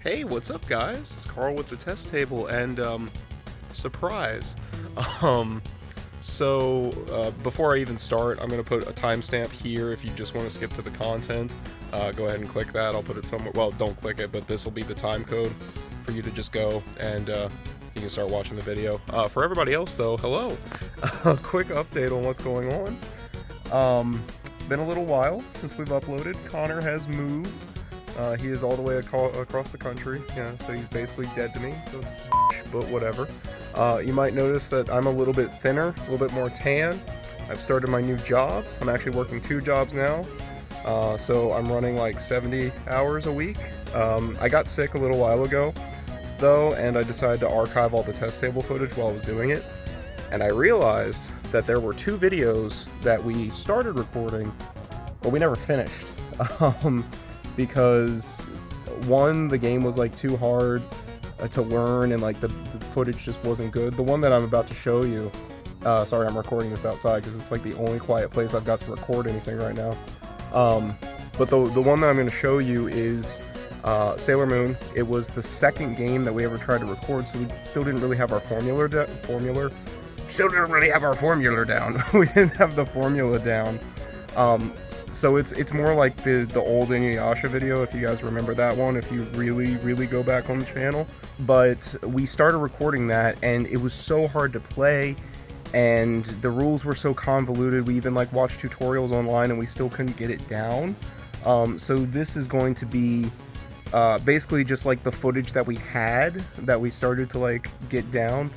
Hey, what's up, guys? It's Carl with the test table, and surprise. Um, Before I even start, I'm gonna put a timestamp here. If you just want to skip to the content, go ahead and click that. I'll put it somewhere. Well, don't click it, but this will be the time code for you to just go and you can start watching the video. For everybody else, though, hello. A quick update on what's going on. It's been a little while since we've uploaded. Connor has moved. He is all the way across the country, yeah, so he's basically dead to me, so but whatever. You might notice that I'm a little bit thinner, a little bit more tan. I've started my new job. I'm actually working 2 jobs now, so I'm running like 70 hours a week. I got sick a little while ago, though, and I decided to archive all the test table footage while I was doing it, and I realized that there were 2 videos that we started recording, but we never finished. Because one, the game was like too hard to learn, and like the footage just wasn't good. The one that I'm about to show you, sorry, I'm recording this outside because it's like the only quiet place I've got to record anything right now. But the one that I'm going to show you is Sailor Moon. It was the second game that we ever tried to record, so we still didn't really have our formula down. We didn't have the formula down. So it's more like the old Inuyasha video, if you guys remember that one, if you really go back on the channel. But we started recording that, and it was so hard to play, and the rules were so convoluted. We even like watched tutorials online, and we still couldn't get it down. So this is going to be basically just like the footage that we had, that we started to like get down.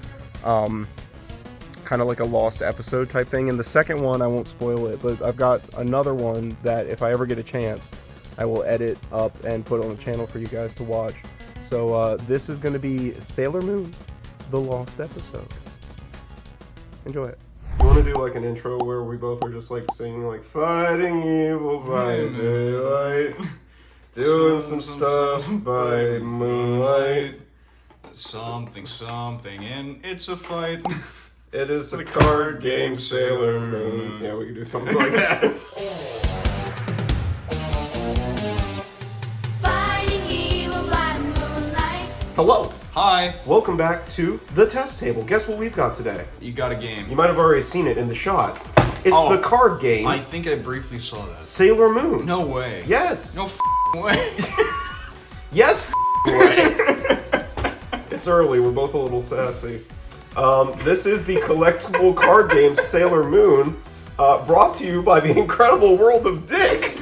Kind of like a lost episode type thing. And the second one, I won't spoil it, but I've got another one that if I ever get a chance, I will edit up and put on the channel for you guys to watch. So this is going to be Sailor Moon, the lost episode. Enjoy it. You want to do like an intro where we both are just like singing like fighting evil by daylight, doing some stuff by moonlight. Something, and it's a fight. It is the card game Sailor Moon. Yeah, we can do something like that. Fighting evil by moonlight. Hello. Hi. Welcome back to the test table. Guess what we've got today? You got a game. You might have already seen it in the shot. It's Oh, the card game I think I briefly saw that. Sailor Moon. No way. Yes. No way. Yes. Way. It's early. We're both a little sassy. This is the collectible card game Sailor Moon, brought to you by the Incredible World of Dick.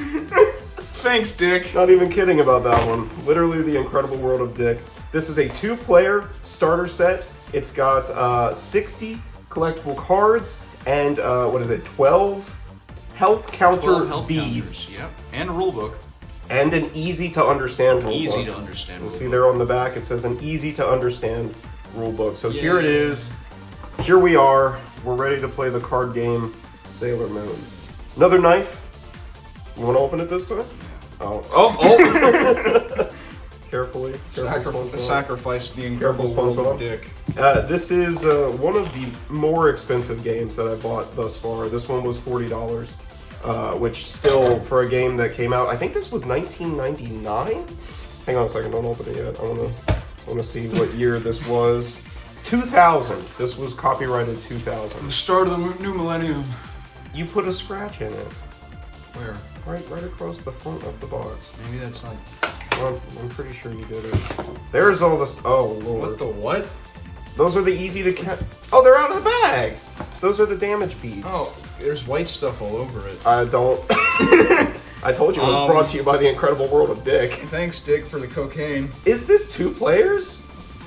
Thanks, Dick. Not even kidding about that one. Literally the Incredible World of Dick. This is a 2-player starter set. It's got 60 collectible cards and 12 health counter 12 health beads. counters. Yep. And a rulebook. And an easy to understand rulebook. Easy to understand. You'll rulebook. see there on the back it says an easy to understand rulebook. So Yeah. here it is. Here we are. We're ready to play the card game Sailor Moon. Another knife. You want to open it this time? Oh. Carefully. Sacrifice the Careful, Incredible World SpongeBob. of Dick. This is one of the more expensive games that I bought thus far. This one was $40, which still, for a game that came out, I think this was 1999? Hang on a second, don't open it yet. I want to see what year this was. 2000. This was copyrighted 2000. The start of the new millennium. You put a scratch in it. Where? Right across the front of the box. Maybe that's not. I'm pretty sure you did it. There's all this. Oh, Lord. What the what? Those are the easy to catch. Oh, they're out of the bag. Those are the damage beads. Oh, there's white stuff all over it. I don't. I told you it was brought to you by the Incredible World of Dick. Thanks, Dick, for the cocaine. Is this 2 players?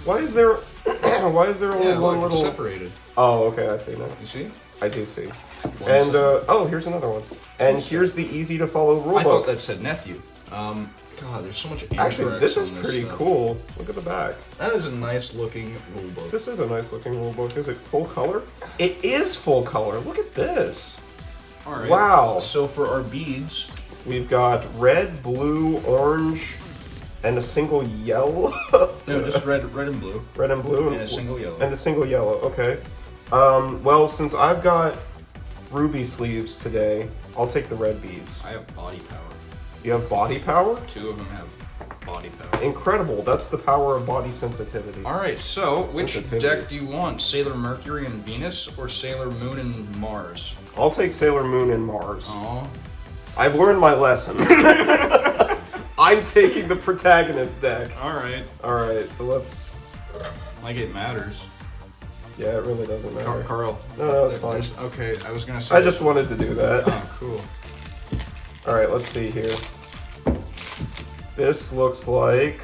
Why is there only one look, little? it's separated. Oh, okay, I see now. You see? I do see. One And second. oh, here's another one. And here's the easy to follow I thought rulebook. that said nephew. God, there's so much. Actually, this is on pretty stuff. cool. Look at the back. That is a nice looking rulebook. This is a nice looking rulebook. Is it full color? It is full color. Look at this. All right. Wow. So for our beads, We've got red, blue, orange, and a single yellow. no, just red and blue, Red and blue. and a single yellow. And a single yellow, okay. Well, since I've got ruby sleeves today, I'll take the red beads. I have body power. You have body power? 2 of them have body power. Incredible. That's the power of body sensitivity. Alright, so which Sensitivity. deck do you want? Sailor Mercury and Venus or Sailor Moon and Mars? I'll take Sailor Moon and Mars. Oh. I've learned my lesson. I'm taking the protagonist deck. Alright. Alright, so let's... Like it matters. Yeah, it really doesn't matter. Carl. No, it's fine. Okay, I was gonna say. I just wanted to do that. Oh, cool. Alright, let's see here. This looks like...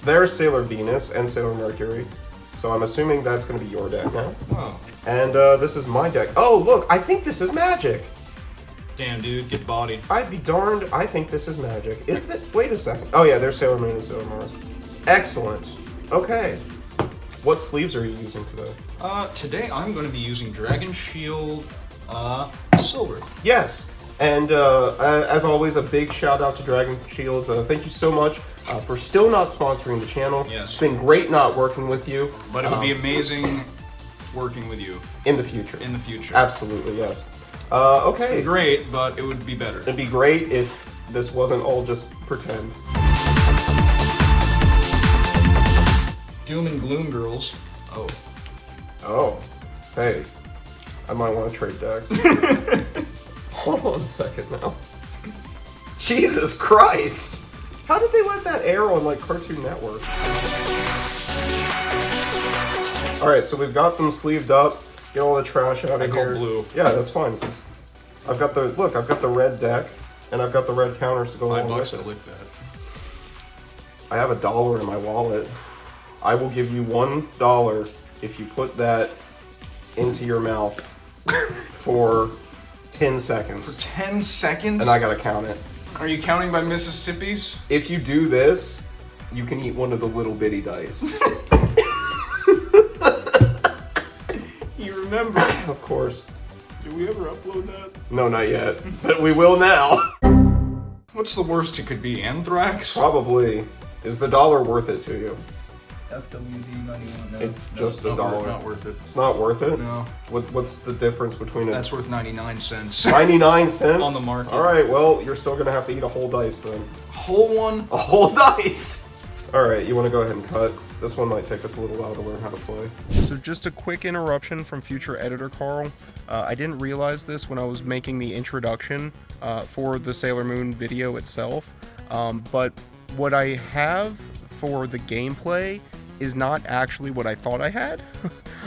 there's Sailor Venus and Sailor Mercury. So I'm assuming that's going to be your deck now. Oh. And this is my deck. Oh, look, I think this is Magic. Damn, dude, get bodied. I'd be darned, I think this is Magic. Is that... Wait a second. Oh yeah, there's Sailor Moon and Sailor Mars. Excellent. Okay. What sleeves are you using today? Today I'm going to be using Dragon Shield, Silver. Yes. And as always, a big shout out to Dragon Shields. Thank you so much for still not sponsoring the channel. Yes. It's been great not working with you. But it would be amazing working with you in the future. in the future. Absolutely, yes. Okay. Great, but it would be better. It'd be great if this wasn't all just pretend. Doom and Gloom Girls. Oh. Oh. Hey. I might want to trade decks. Hold on a second now. Jesus Christ! How did they let that air on like Cartoon Network? Alright, so we've got them sleeved up. Let's get all the trash out of I call here. blue. Yeah, that's fine. 'Cause I've got the look. I've got the red deck, and I've got the red counters to go along $5 with to it. lick that. I have $1 in my wallet. I will give you $1 if you put that into your mouth for 10 seconds. 10 seconds? And I gotta count it. Are you counting by Mississippi's? If you do this, you can eat one of the little bitty dice. You remember? Of course. Did we ever upload that? No, not yet. But we will now. What's the worst it could be? Anthrax? Probably. Is the dollar worth it to you? FWD money on It's just a not dollar. Not worth it. It's not worth it? No. What's the difference between it? That's worth 99 cents. 99 cents? On the market. Alright, well, you're still gonna have to eat a whole dice then. Whole one? A whole dice! Alright, you wanna go ahead and cut? This one might take us a little while to learn how to play. So just a quick interruption from future editor Carl. I didn't realize this when I was making the introduction for the Sailor Moon video itself, but what I have for the gameplay is not actually what I thought I had.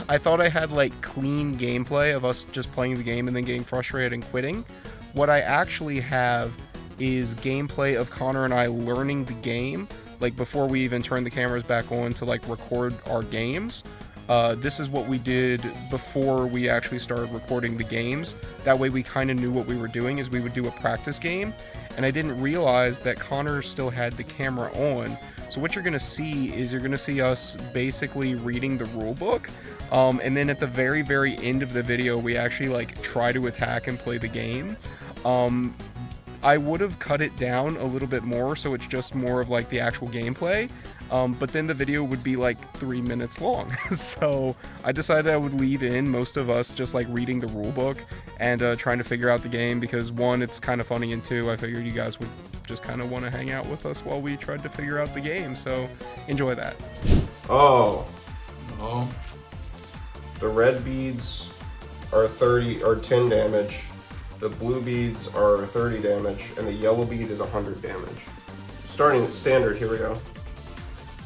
I thought I had like clean gameplay of us just playing the game and then getting frustrated and quitting. What I actually have is gameplay of Connor and I learning the game, like before we even turn the cameras back on to like record our games. This is what we did before we actually started recording the games. That way we kind of knew what we were doing, is we would do a practice game, and I didn't realize that Connor still had the camera on. So what you're going to see is you're going to see us basically reading the rule book, and then at the very, very end of the video, we actually like try to attack and play the game. I would have cut it down a little bit more so it's just more of like the actual gameplay, but then the video would be like 3 minutes long. So I decided I would leave in most of us just like reading the rule book and trying to figure out the game, because one, it's kind of funny, and two, I figured you guys would just kind of want to hang out with us while we tried to figure out the game, so enjoy that. Oh. Oh. The red beads are 10 damage. The blue beads are 30 damage, and the yellow bead is 100 damage. Starting at standard, here we go.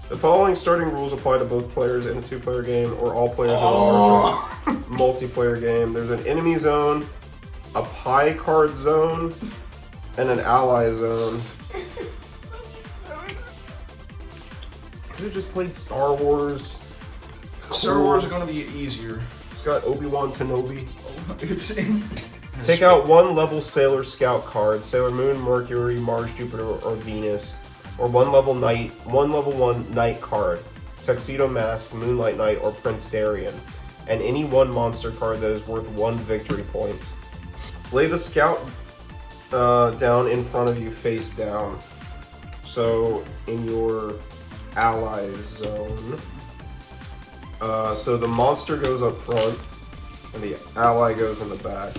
The following starting rules apply to both players in a 2-player game or all players in a larger multiplayer game. There's an enemy zone, a pie card zone, and an ally zone. Could have just played Star Wars. It's cool. Star Wars is gonna be easier. It's got Obi-Wan Kenobi. It's in. Take out one level Sailor Scout card, Sailor Moon, Mercury, Mars, Jupiter, or Venus, or one level 1 Knight card, Tuxedo Mask, Moonlight Knight, or Prince Darien, and any one monster card that is worth 1 victory point. Lay the Scout down in front of you, face down. So in your ally zone. So the monster goes up front, and the ally goes in the back.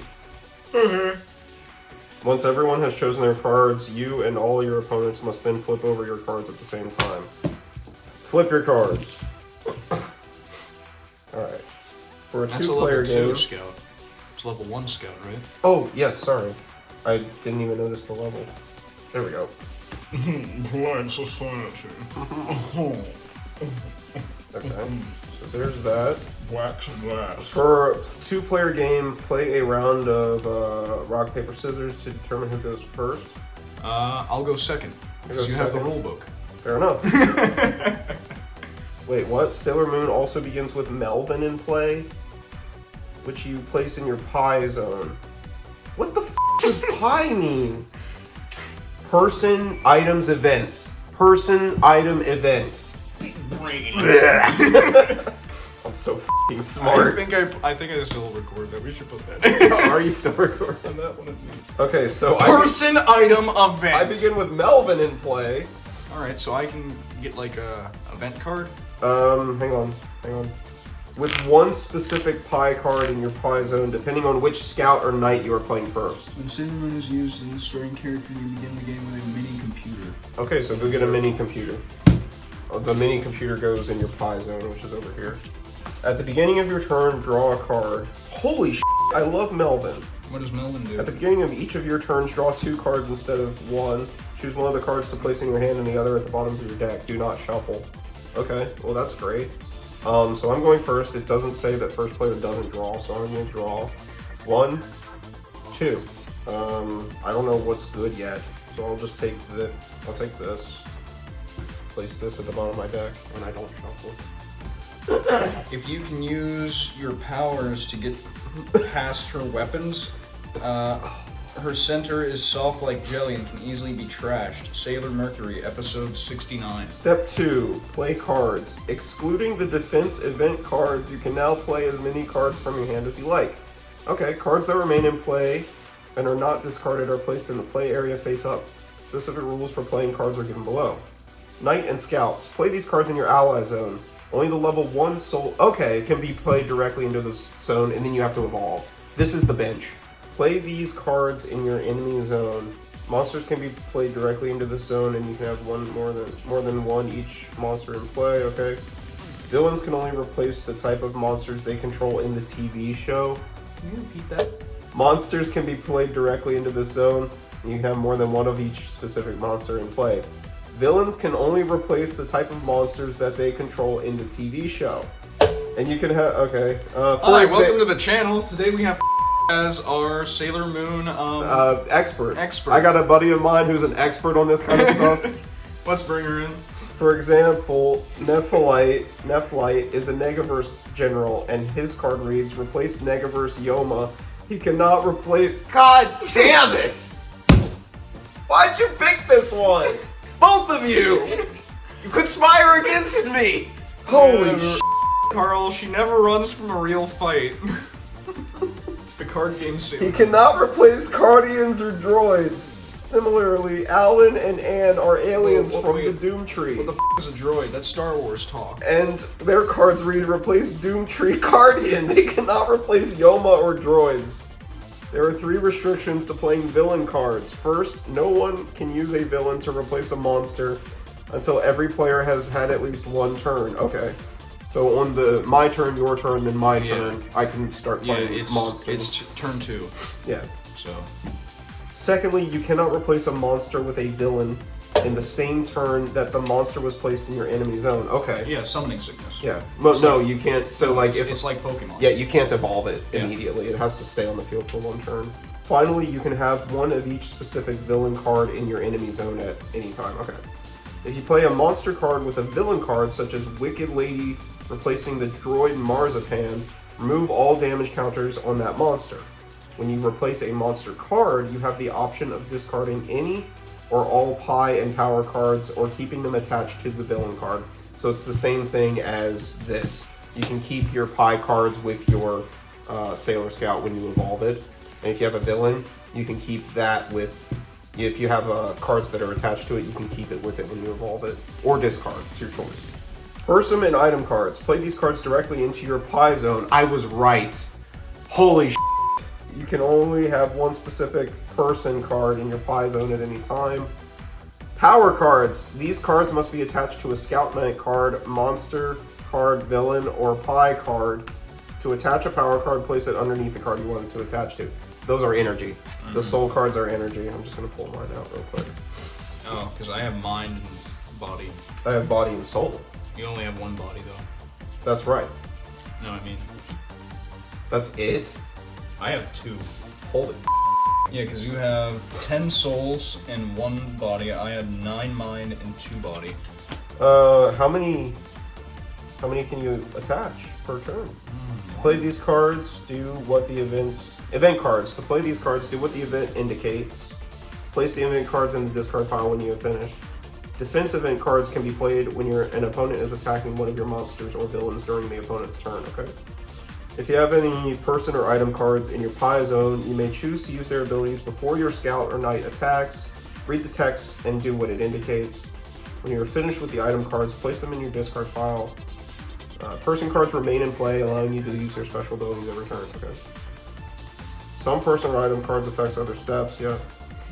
Once everyone has chosen their cards, you and all your opponents must then flip over your cards at the same time. Flip your cards. Alright. For a That's a two-player level 2 game... scout. It's level 1 scout, right? Oh, yes, sorry. I didn't even notice the level. There we go. Blind society. Okay, so there's that. Wax and glass. For a two-player game, play a round of rock, paper, scissors to determine who goes first. I'll go second. Because you have the rule book. Fair enough. Wait, what? Sailor Moon also begins with Melvin in play, which you place in your pie zone. What the f does pie mean? Person, items, events. Person, item, event. Brain. I'm so f***ing smart. I think I still record that. We should put that in. Are you still recording? That one is me. Okay, so Person, item, event. I begin with Melvin in play. Alright, so I can get like a event card? Hang on. With one specific pie card in your pie zone, depending on which scout or knight you are playing first. When Sailor Moon is used as a starting character, you begin the game with a mini computer. Okay, so go get a mini computer. The mini computer goes in your pie zone, which is over here. At the beginning of your turn, draw a card. Holy shit, I love Melvin. What does Melvin do? At the beginning of each of your turns, draw 2 cards instead of 1. Choose one of the cards to place in your hand and the other at the bottom of your deck. Do not shuffle. Okay, well that's great. So I'm going first. It doesn't say that first player doesn't draw, so I'm going to draw 1, 2. I don't know what's good yet, so I'll just take I'll take this. Place this at the bottom of my deck when I don't shuffle. If you can use your powers to get past her weapons, her center is soft like jelly and can easily be trashed. Sailor Mercury, episode 69. Step 2, play cards. Excluding the defense event cards, you can now play as many cards from your hand as you like. Okay, cards that remain in play and are not discarded are placed in the play area face up. Specific rules for playing cards are given below. Knight and Scouts. Play these cards in your ally zone. Only the level 1 soul... Okay, it can be played directly into this zone, and then you have to evolve. This is the bench. Play these cards in your enemy zone. Monsters can be played directly into this zone, and you can have more than one each monster in play, okay? Villains can only replace the type of monsters they control in the TV show. Can you repeat that? Monsters can be played directly into this zone, and you can have more than one of each specific monster in play. Villains can only replace the type of monsters that they control in the TV show. And you can have, okay. Hi, welcome to the channel. Today we have as our Sailor Moon, expert. Expert. I got a buddy of mine who's an expert on this kind of stuff. Let's bring her in. For example, Nephlite is a Negaverse general, and his card reads, replace Negaverse Yoma. He cannot replace... God damn it! Why'd you pick this one? Both of you! You conspire against me! Holy shit! Carl, she never runs from a real fight. It's the card game Sailor. He cannot replace Guardians or droids. Similarly, Alan and Anne are aliens from the Doom Tree. What the f is a droid? That's Star Wars talk. And their cards read, replace Doom Tree Guardian. They cannot replace Yoma or droids. There are 3 restrictions to playing villain cards. First, no one can use a villain to replace a monster until every player has had at least 1 turn. Okay. So on my turn, your turn, then my turn, I can start playing monsters. It's turn 2. Yeah. So. Secondly, you cannot replace a monster with a villain in the same turn that the monster was placed in your enemy zone. Okay. Yeah, summoning sickness. Yeah. Well, no, you can't. So like if it's like Pokemon. Yeah, you can't evolve it immediately. It has to stay on the field for 1 turn. Finally, you can have one of each specific villain card in your enemy zone at any time. Okay. If you play a monster card with a villain card, such as Wicked Lady replacing the droid Marzipan, remove all damage counters on that monster. When you replace a monster card, you have the option of discarding any or all pie and power cards or keeping them attached to the villain card. So it's the same thing as this. You can keep your pie cards with your Sailor Scout when you evolve it. And if you have a villain, you can keep that with... If you have cards that are attached to it, you can keep it with it when you evolve it. Or discard, it's your choice. Person and item cards. Play these cards directly into your pie zone. I was right. Holy sh**. You can only have one specific person card in your pie zone at any time. Power cards. These cards must be attached to a Scout Knight card, monster card, villain, or pie card. To attach a power card, place it underneath the card you want it to attach to. Those are energy. The soul cards are energy. I'm just going to pull mine out real quick. Oh, because I have mind and body. I have body and soul. You only have one body, though. That's right. No, I mean, That's it? I have 2. Holy Yeah, because you have 10 souls and 1 body. I have 9 mind and 2 body. How many can you attach per turn? Play these cards, do what the event cards. To play these cards, do what the event indicates. Place the event cards in the discard pile when you have finished. Defense event cards can be played when an opponent is attacking one of your monsters or villains during the opponent's turn, okay? If you have any person or item cards in your pie zone, you may choose to use their abilities before your scout or knight attacks. Read the text and do what it indicates. When you are finished with the item cards, place them in your discard pile. Person cards remain in play, allowing you to use their special abilities every turn, okay? Some person or item cards affects other steps, yeah.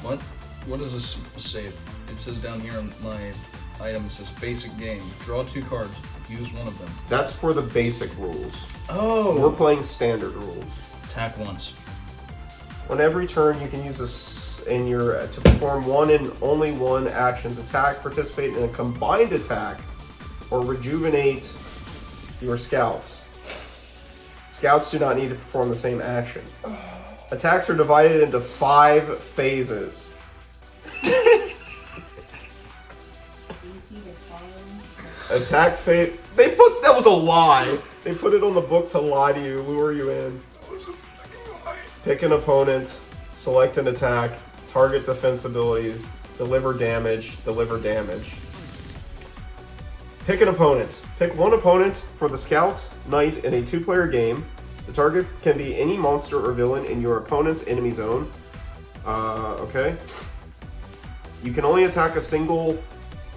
What does this say? It says down here on my item, it says basic game. Draw 2 cards. Use one of them. That's for the basic rules. Oh! We're playing standard rules. Attack once. On every turn, you can use this in your to perform one and only one actions: attack, participate in a combined attack, or rejuvenate your scouts. Scouts do not need to perform the same action. Attacks are divided into 5 phases. Attack phase. That was a lie. They put it on the book to lie to you, lure you in. Pick an opponent, select an attack, target defense abilities, deliver damage. Pick an opponent. Pick one opponent for the Scout Knight in a 2-player game. The target can be any monster or villain in your opponent's enemy zone. Okay. You can only attack a single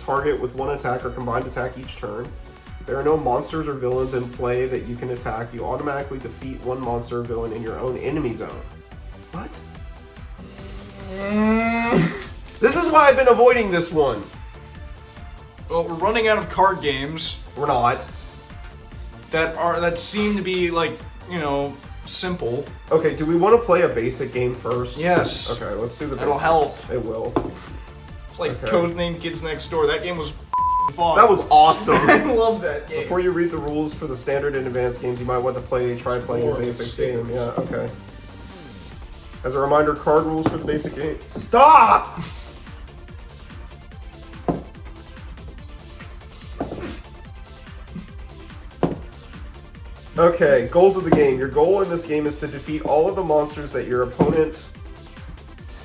target with one attack or combined attack each turn. There are no monsters or villains in play that you can attack. You automatically defeat one monster or villain in your own enemy zone. What? This is why I've been avoiding this one. Well, we're running out of card games We're not. that seem to be like, simple. Okay, do we want to play a basic game first? Yes. Okay, let's do the That'll basics. help. It will. It's like Okay. Codename Kids Next Door. That game was fun. That was awesome. I love that game. Before you read the rules for the standard and advanced games, you might want to try playing the basic game. Yeah, okay. As a reminder, card rules for the basic game. Stop! Okay, goals of the game. Your goal in this game is to defeat all of the monsters that your opponent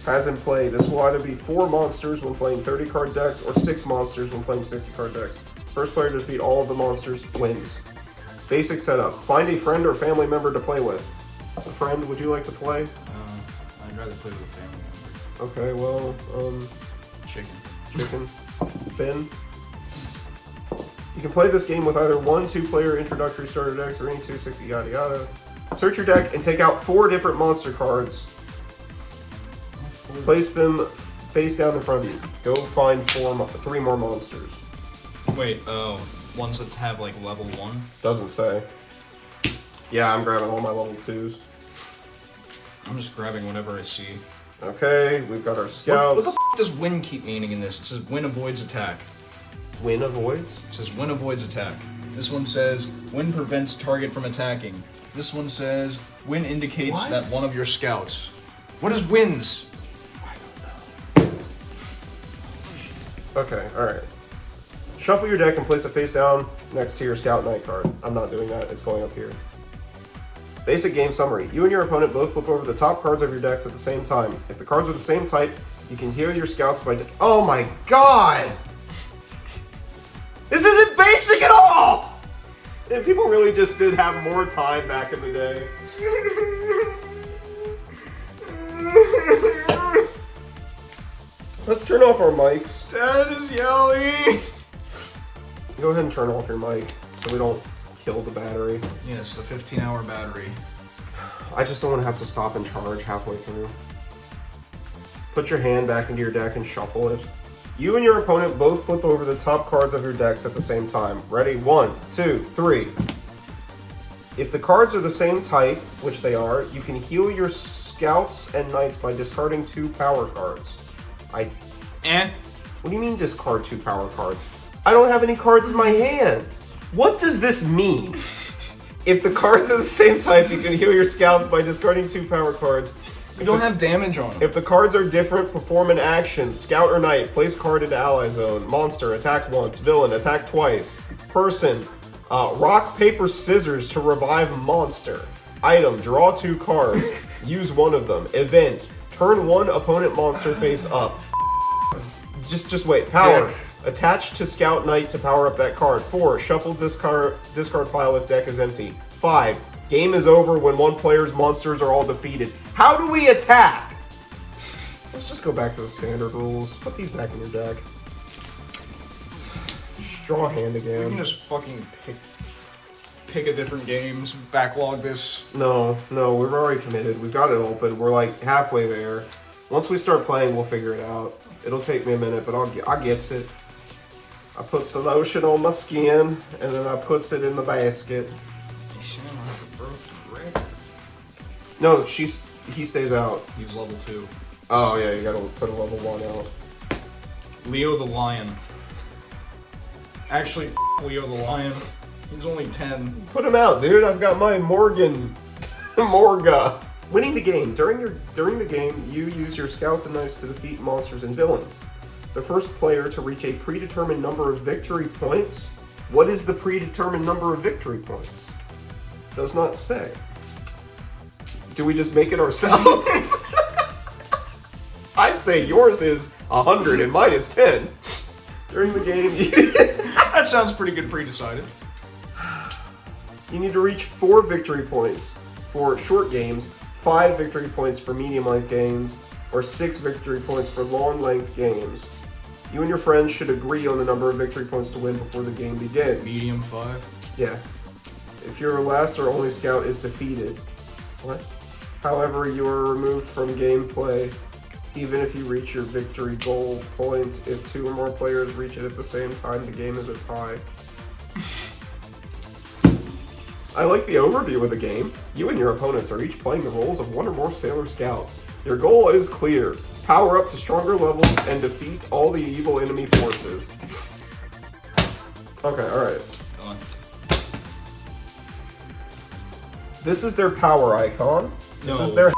has in play. This will either be 4 monsters when playing 30-card decks or 6 monsters when playing 60-card decks. First player to defeat all of the monsters wins. Basic setup. Find a friend or family member to play with. A friend, would you like to play? I'd rather play with a family member. Okay, well, Chicken. Finn. You can play this game with either 1 2-player introductory starter decks or any 260 yada yada. Search your deck and take out 4 different monster cards. Place them face down in front of you. Go find 3 more monsters. Wait, ones that have like level 1? Doesn't say. Yeah, I'm grabbing all my level 2s. I'm just grabbing whatever I see. Okay, we've got our What scouts. the f does win keep meaning in this? It says win avoids attack. Win avoids? It says win avoids attack. This one says win prevents target from attacking. This one says win indicates What? that one of your scouts. What is wins? Okay, alright. Shuffle your deck and place it face down next to your Scout Knight card. I'm not doing that, it's going up here. Basic game summary. You and your opponent both flip over the top cards of your decks at the same time. If the cards are the same type, you can heal your scouts by... Oh my god! This isn't basic at all! And people really just did have more time back in the day. Let's turn off our mics. Dad is yelling! Go ahead and turn off your mic so we don't kill the battery. Yes, the 15-hour battery. I just don't want to have to stop and charge halfway through. Put your hand back into your deck and shuffle it. You and your opponent both flip over the top cards of your decks at the same time. Ready? 1, 2, 3. If the cards are the same type, which they are, you can heal your scouts and knights by discarding 2 power cards. What do you mean discard 2 power cards? I don't have any cards in my hand. What does this mean? If the cards are the same type, you can heal your scouts by discarding 2 power cards. You don't have damage on them. If the cards are different, perform an action. Scout or knight, place card into ally zone. Monster, attack once. Villain, attack twice. Person, rock, paper, scissors to revive monster. Item, draw 2 cards. Use one of them. Event, turn 1 opponent monster face up. Just wait. Power, Dick. attach to scout knight to power up that card. 4, shuffle discard pile if deck is empty. 5, game is over when one player's monsters are all defeated. How do we attack? Let's just go back to the standard rules. Put these back in your deck. Just draw a hand We can again. just fucking pick a different games, backlog this. No, we're already committed. We've got it open. We're like halfway there. Once we start playing, we'll figure it out. It'll take me a minute, but I gets it. I puts the lotion on my skin, and then I puts it in the basket. No, he stays out. He's level 2. Oh yeah, you gotta put a level 1 out. Leo the Lion. Actually, Leo the Lion. He's only 10. Put him out, dude. I've got my Morga. Winning the game. During the game, you use your scouts and knights to defeat monsters and villains. The first player to reach a predetermined number of victory points. What is the predetermined number of victory points? Does not say. Do we just make it ourselves? I say yours is 100 and mine is 10. During the game, That sounds pretty good pre-decided. you need to reach 4 victory points for short games, 5 victory points for medium-length games, or 6 victory points for long-length games. You and your friends should agree on the number of victory points to win before the game begins. Medium 5. Yeah. If your last or only scout is defeated. What? However, you are removed from gameplay, even if you reach your victory goal point. If 2 or more players reach it at the same time, the game is a tie. I like the overview of the game. You and your opponents are each playing the roles of 1 or more Sailor Scouts. Your goal is clear. Power up to stronger levels and defeat all the evil enemy forces. Okay, alright. Done. This is their power icon. This is their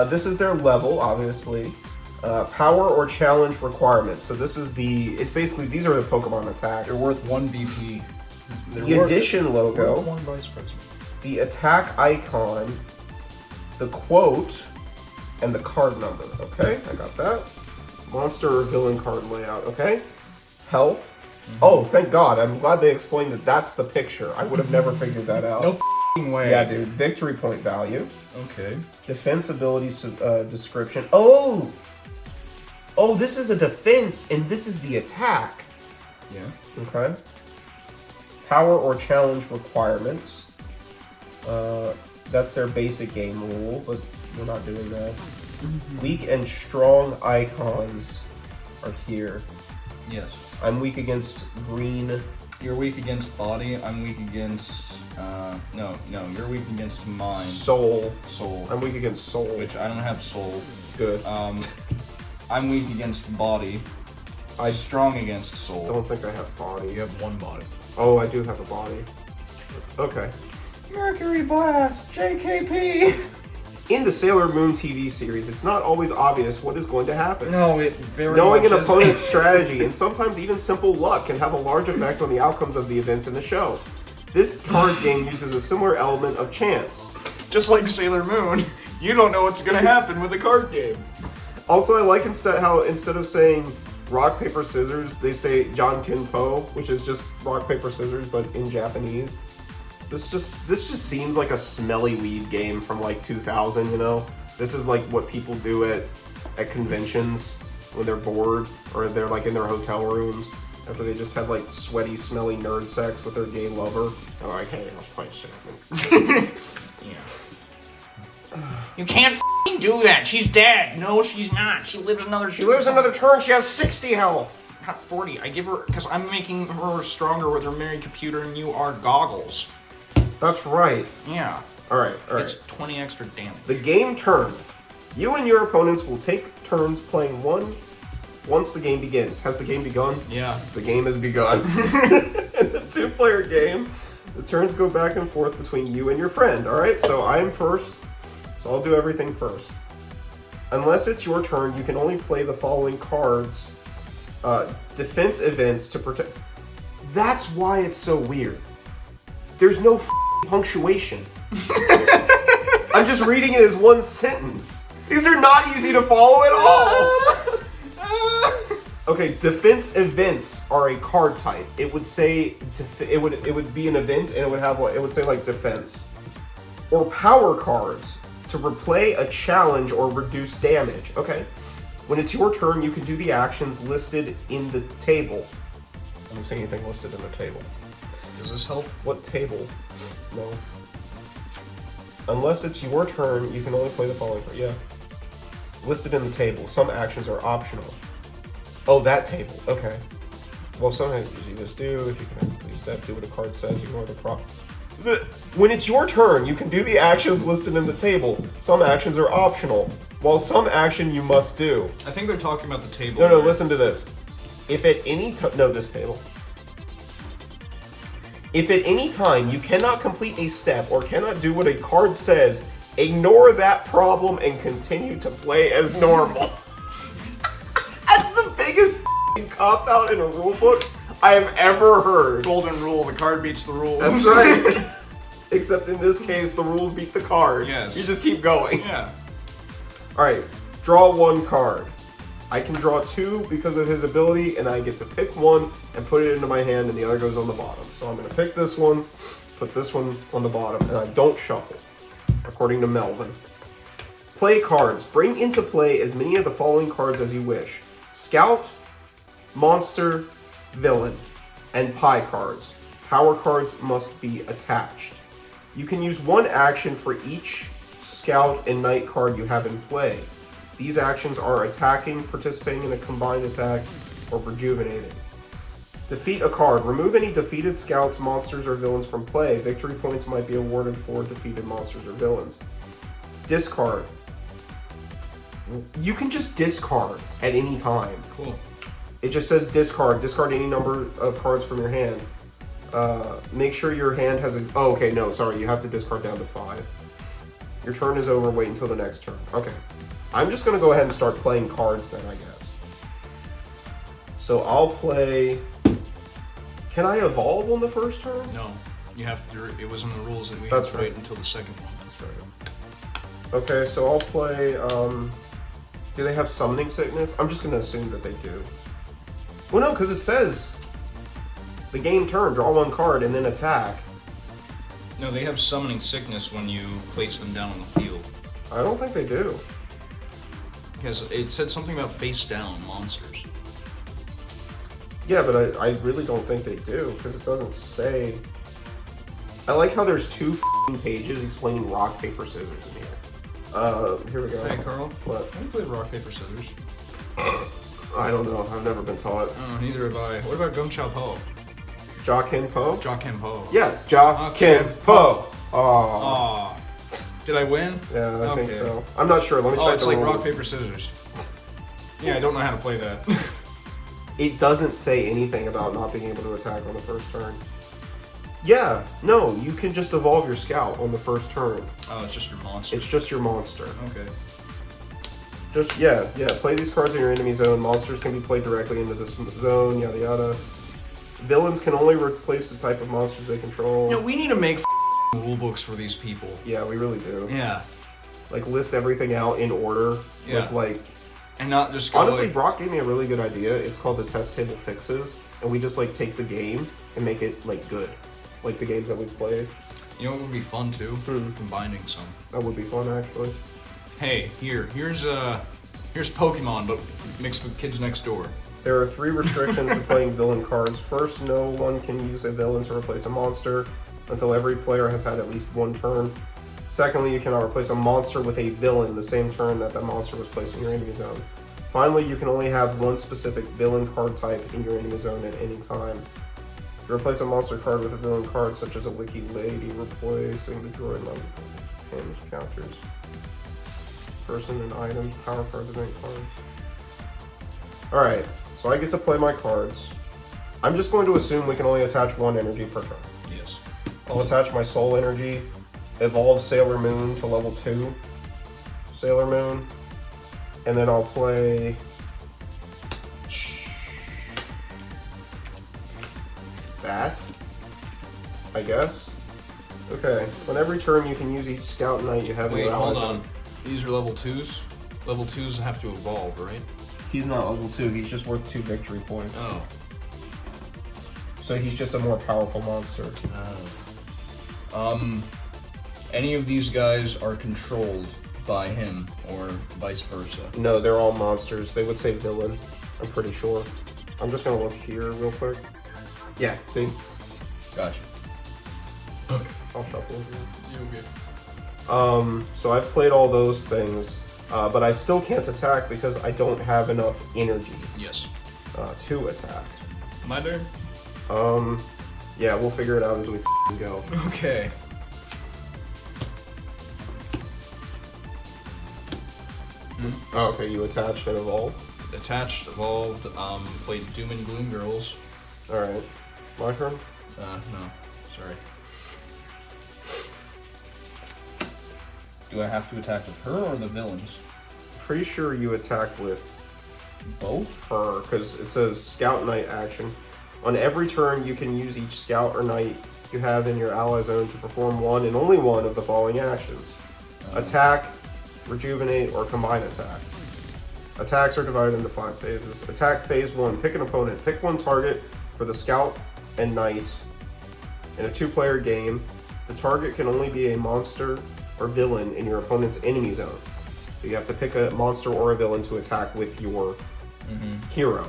this is their level, obviously. Power or challenge requirements. So this is it's basically, these are the Pokemon attacks. They're worth 1 BP. The addition logo, 1 vice president. the attack icon, the quote, and the card number. Okay, I got that. Monster or villain card layout. Okay. Health. Oh, thank God. I'm glad they explained that that's the picture. I would have never figured that out. No f***ing way. Yeah, dude. Victory point value. Okay. Defense ability description. Oh! Oh, this is a defense, and this is the attack. Yeah. Okay. Power or challenge requirements. That's their basic game rule, but we're not doing that. Weak and strong icons are here. Yes. I'm weak against green. You're weak against body. I'm weak against. No. You're weak against mind. Soul. Soul. I'm weak against soul. Which I don't have soul. Good. I'm weak against body. I strong against soul. don't think I have body. You have 1 body. Oh, I do have a body. Okay. Mercury Blast, JKP. In the Sailor Moon TV series, it's not always obvious what is going to happen. No, it very Knowing much an is. opponent's strategy and sometimes even simple luck can have a large effect on the outcomes of the events in the show. This card game uses a similar element of chance. Just like Sailor Moon, you don't know what's gonna happen with a card game. Also, I like how instead of saying rock, paper, scissors, they say Janken Po, which is just rock, paper, scissors, but in Japanese. This just seems like a smelly weed game from like 2000, you know? This is like what people do at conventions when they're bored or they're like in their hotel rooms. after they just had like sweaty, smelly nerd sex with their gay lover. They're like, hey, let's play Salmon. You can't f***ing do that. She's dead. No, she's not. She lives another. She lives another turn. She has 60 health. Not 40. I give her because I'm making her stronger with her married computer, and you are goggles. That's right. Yeah. All right. It's 20 extra damage. The game turn. You and your opponents will take turns playing one once the game begins. Has the game begun? Yeah. The game has begun. In a two-player game, the turns go back and forth between you and your friend. All right, so I'm first, so I'll do everything first. Unless it's your turn, you can only play the following cards. Defense events to protect. That's why it's so weird. There's no punctuation. I'm just reading it as one sentence. These are not easy to follow at all. Okay, defense events are a card type. It would say it would be an event, and it would have what it would say like defense. Or power cards to replay a challenge or reduce damage. Okay. When it's your turn, you can do the actions listed in the table. I don't see anything listed in the table. Does this help? What table? No. Unless it's your turn, you can only play the following card. Yeah. Listed in the table. Some actions are optional. Oh, that table. Okay. Well, sometimes you just do. If you can please step, do what a card says, ignore the prop. When it's your turn, you can do the actions listed in the table. Some actions are optional, while some action you must do. I think they're talking about the table. No, listen to this. If at any time... No, this table. If at any time you cannot complete a step or cannot do what a card says, ignore that problem and continue to play as normal. That's the biggest cop-out in a rule book I have ever heard. Golden rule, the card beats the rules. That's right. Except in this case, the rules beat the card. Yes. You just keep going. Yeah. Alright, draw one card. I can draw two because of his ability, and I get to pick one and put it into my hand, and the other goes on the bottom. So I'm going to pick this one, put this one on the bottom, and I don't shuffle, according to Melvin. Play cards. Bring into play as many of the following cards as you wish. Scout, Monster, Villain, and Pie cards. Power cards must be attached. You can use one action for each Scout and Knight card you have in play. These actions are attacking, participating in a combined attack, or rejuvenating. Defeat a card. Remove any defeated Scouts, Monsters, or Villains from play. Victory points might be awarded for defeated Monsters or Villains. Discard. You can just discard at any time. Cool. It just says discard. Discard any number of cards from your hand. Make sure your hand has a... Oh, okay, no, sorry. You have to discard down to 5. Your turn is over. Wait until the next turn. Okay. I'm just going to go ahead and start playing cards then, I guess. So I'll play... Can I evolve on the first turn? No. You have to... It was in the rules that we That's have to right. wait until the second one. That's right. Okay, so I'll play... Do they have summoning sickness? I'm just going to assume that they do. Well, no, because it says... The game turn, draw one card, and then attack. No, they have summoning sickness when you place them down on the field. I don't think they do. Because it said something about face down monsters. Yeah, but I really don't think they do, because it doesn't say... I like how there's 2 f***ing pages explaining rock, paper, scissors in here. Here we go. Hey, Carl. What? How do you play rock, paper, scissors? I don't know. I've never been taught. Oh, neither have I. What about Gum Chao Po? Jackin Po? Jaw Ken Po. Yeah, Jackin Po. Oh. Aw. Did I win? Yeah, I think Okay. so. I'm not sure. Let me Oh, check it's the like rules. rock, paper, scissors. Yeah, I don't know how to play that. It doesn't say anything about not being able to attack on the first turn. Yeah, no, you can just evolve your scout on the first turn. Oh, it's just your monster. It's just your monster. Okay. Just, yeah, play these cards in your enemy zone. Monsters can be played directly into this zone, yada yada. Villains can only replace the type of monsters they control. You know, we need to make rule books for these people. Yeah, we really do. Yeah. Like, list everything out in order. Yeah. With, like... And not just go Honestly, like, Brock gave me a really good idea. It's called the Test Table Fixes. And we just, like, take the game and make it, like, good. Like the games that we've played. you know what would be fun too? Combining some. That would be fun, actually. Hey, here's Pokemon, but mixed with Kids Next Door. There are 3 restrictions to playing villain cards. First, no one can use a villain to replace a monster until every player has had at least one turn. Secondly, you cannot replace a monster with a villain the same turn that monster was placed in your enemy zone. Finally, you can only have one specific villain card type in your enemy zone at any time. You replace a monster card with a villain card, such as a Wiki Lady, replacing the droid damage counters. Person and items, power cards, event cards. Alright, so I get to play my cards. I'm just going to assume we can only attach 1 energy per turn. Yes. I'll attach my Soul Energy, evolve Sailor Moon to level 2 Sailor Moon, and then I'll play that, I guess. Okay, on every turn you can use each Scout Knight you have in Wait, your hold allies. on. These are level 2s? Level 2s have to evolve, right? He's not level 2, he's just worth 2 victory points. Oh. So he's just a more powerful monster. Any of these guys are controlled by him, or vice versa. No, they're all monsters. They would say villain, I'm pretty sure. I'm just gonna look here real quick. Yeah, see? Gotcha. I'll shuffle here. You okay? So I've played all those things, but I still can't attack because I don't have enough energy Yes. to attack. My turn? Yeah, we'll figure it out as we go. Okay. Oh, okay, you attached and evolved. Attached, evolved, played Doom and Gloom Girls. Alright, my turn? No. Sorry. Do I have to attack with her or the villains? Pretty sure you attack with Both? her, because it says Scout Knight action. On every turn, you can use each Scout or Knight you have in your ally zone to perform one and only one of the following actions. Attack, rejuvenate, or combine attack. Attacks are divided into 5 phases. Attack phase 1, pick an opponent. Pick one target for the Scout and Knight. In a 2-player game, the target can only be a monster or villain in your opponent's enemy zone. So you have to pick a monster or a villain to attack with your hero.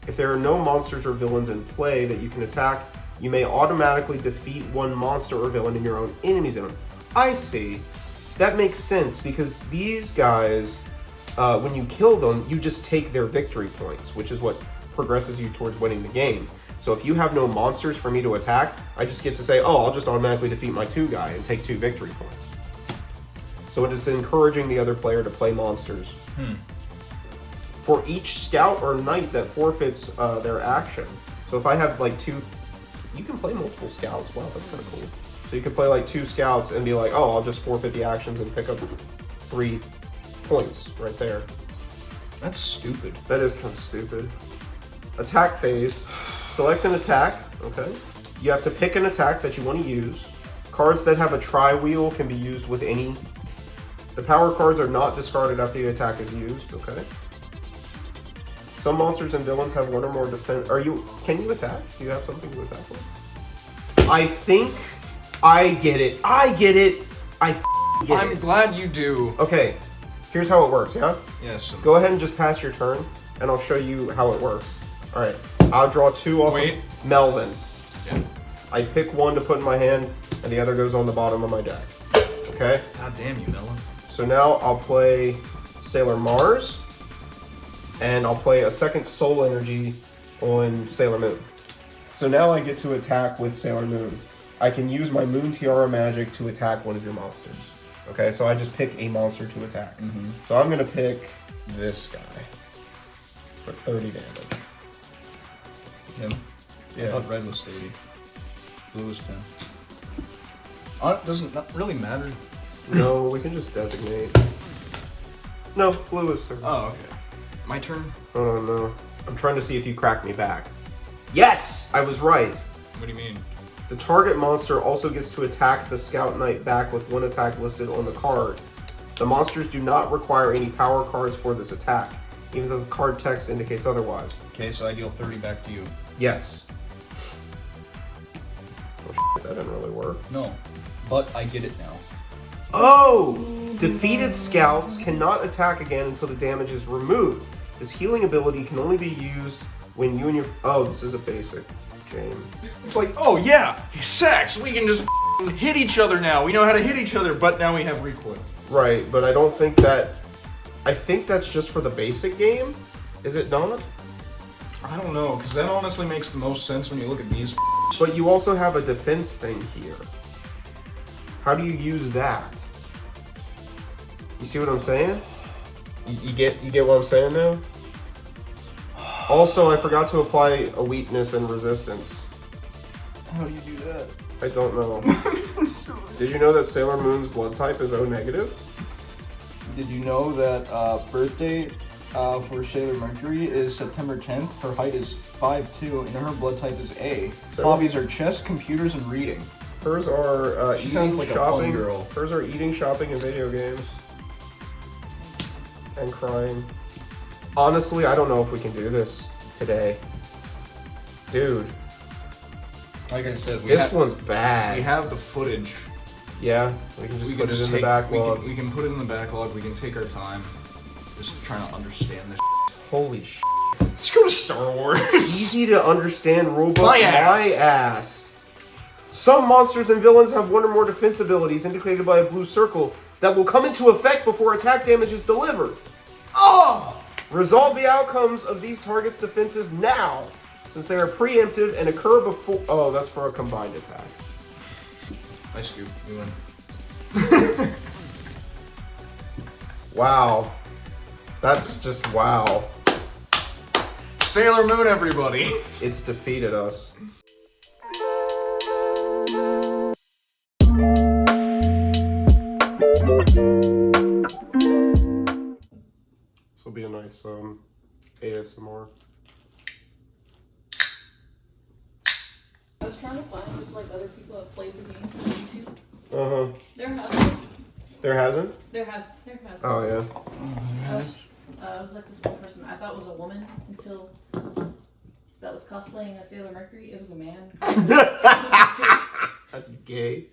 If there are no monsters or villains in play that you can attack, you may automatically defeat one monster or villain in your own enemy zone. I see. That makes sense because these guys, when you kill them, you just take their victory points, which is what progresses you towards winning the game. So if you have no monsters for me to attack, I just get to say, oh, I'll just automatically defeat my 2 guy and take 2 victory points. So it is encouraging the other player to play monsters. For each Scout or Knight that forfeits their action. So if I have like 2, you can play multiple Scouts. Wow, that's kind of cool. So you could play like 2 Scouts and be like, oh, I'll just forfeit the actions and pick up 3 points right there. That's stupid. That is kind of stupid. Attack phase. Select an attack. Okay. You have to pick an attack that you want to use. Cards that have a tri-wheel can be used with any. The power cards are not discarded after the attack is used. Okay. Some monsters and villains have 1 or more defense. Can you attack? Do you have something to attack with? I think I get it. I get it. I'm glad you do. Okay. Here's how it works, yeah? Yes. Go ahead and just pass your turn, and I'll show you how it works. Alright, I'll draw 2 off Wait. of Melvin. Yeah. I pick 1 to put in my hand, and the other goes on the bottom of my deck. Okay? God damn you, Melon. So now I'll play Sailor Mars, and I'll play a second Soul Energy on Sailor Moon. So now I get to attack with Sailor Moon. I can use my Moon Tiara magic to attack one of your monsters. Okay, so I just pick a monster to attack. So I'm gonna pick this guy for 30 damage. Him? Yeah. I thought red was 30. Blue was 10. It doesn't really matter. No, we can just designate. No, blue is 30. Oh, okay. My turn? Oh no. I'm trying to see if you cracked me back. Yes! I was right. What do you mean? The target monster also gets to attack the Scout Knight back with 1 attack listed on the card. The monsters do not require any power cards for this attack, even though the card text indicates otherwise. Okay, so I deal 30 back to you. Yes. Oh shit, that didn't really work. No, but I get it now. Oh! Defeated scouts cannot attack again until the damage is removed. This healing ability can only be used when you and your... Oh, this is a basic game. It's like, oh yeah, sex. We can just hit each other now. We know how to hit each other, but now we have recoil. Right, but I don't think that... I think that's just for the basic game. Is it not? I don't know, because that honestly makes the most sense when you look at these. But you also have a defense thing here. How do you use that? You see what I'm saying? You get what I'm saying now? Also, I forgot to apply a weakness and resistance. How do you do that? I don't know. Did you know that Sailor Moon's blood type is O negative? Did you know that birthday for Sailor Mercury is September 10th? Her height is 5'2", and her blood type is A. So- Hobbies are chess, computers, and reading. Hers are She eating, sounds like a fun shopping. girl. Hers are eating, shopping, and video games. And crying. Honestly, I don't know if we can do this today. Dude, Like I said, this one's bad. we have the footage. Yeah, we can just put it in the backlog. We can put it in the backlog. We can take our time, just trying to understand this. Holy sh! Let's go to Star Wars. Easy to understand rulebook. My ass. My ass. Some monsters and villains have one or more defense abilities indicated by a blue circle that will come into effect before attack damage is delivered. Oh! Resolve the outcomes of these targets' defenses now, since they are preemptive and occur before... Oh, that's for a combined attack. I scoop. You win. Wow. That's just wow. Sailor Moon, everybody. It's defeated us. This will be a nice ASMR. I was trying to find if like other people have played the game on YouTube. Uh-huh. There have There hasn't? there has Oh, yeah. I was like this one person I thought was a woman until that was cosplaying as Sailor Mercury. It was a man. That's gay.